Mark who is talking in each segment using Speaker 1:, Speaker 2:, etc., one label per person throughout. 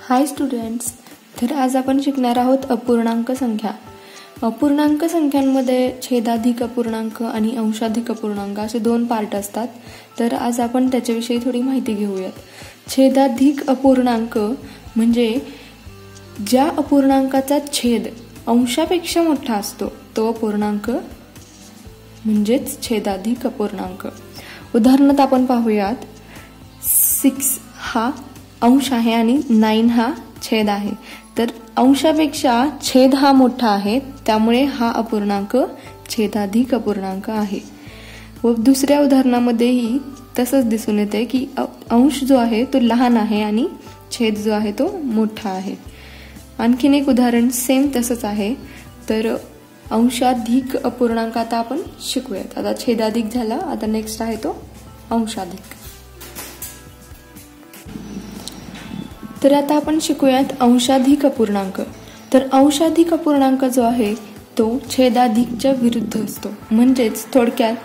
Speaker 1: हाय students, तर आज आपण शिकणार आहोत अपूर्णांक संख्या. अपूर्णांक संख्यांमध्ये छेदाधिक अपूर्णांक आणि अंशाधिक अपूर्णांक असे दोन पार्ट असतात. तर आज आपण त्याच्याविषयी थोडी माहिती घेऊयात. छेदाधिक अपूर्णांक म्हणजे ज्या अपूर्णांकाचा छेद अंशापेक्षा मोठा असतो तो अपूर्णांक म्हणजेच छेदाधिक अपूर्णांक. उदाहरणार्थ आपण पाहूयात, 6 हा अंश आहे आणि 9 हा छेद आहे. तर अंशापेक्षा छेद हा मोठा आहे, त्यामुळे हा अपूर्णांक छेदाधिक अपूर्णांक आहे. व दुसऱ्या उदाहरणामध्येही तसंच दिसून येते की अंश जो आहे तो लहान आहे आणि छेद जो आहे तो मोठा आहे. आणखीन एक उदाहरण सेम तसंच आहे. तर अंशाधिक अपूर्णांक आता आपण शिकूयात. आता छेदाधिक झाला, आता नेक्स्ट आहे तो अंशाधिक. तर आता आपण शिकूयात अंशाधिक अपूर्णांक. तर अंशाधिक अपूर्णांक जो आहे तो छेदाधिकच्या विरुद्ध असतो. म्हणजेच थोडक्यात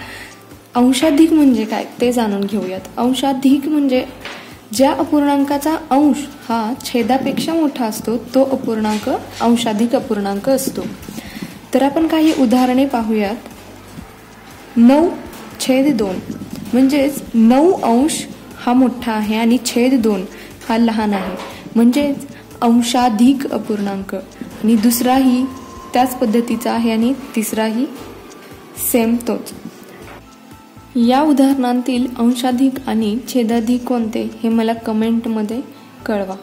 Speaker 1: अंशाधिक म्हणजे काय ते जाणून घेऊयात. अंशाधिक म्हणजे ज्या अपूर्णांकाचा अंश हा छेदापेक्षा मोठा असतो तो अपूर्णांक अंशाधिक अपूर्णांक असतो. तर आपण काही उदाहरणे पाहूयात. 9/2 म्हणजेच 9 अंश हा मोठा आहे आणि छेद 2 हा लहान आहे, म्हणजेच अंशाधिक अपूर्णांक. आणि दुसराही त्याच पद्धतीचा आहे आणि तिसराही सेम तोच. या उदाहरणांतील अंशाधिक आणि छेदाधिक कोणते हे मला कमेंटमध्ये कळवा.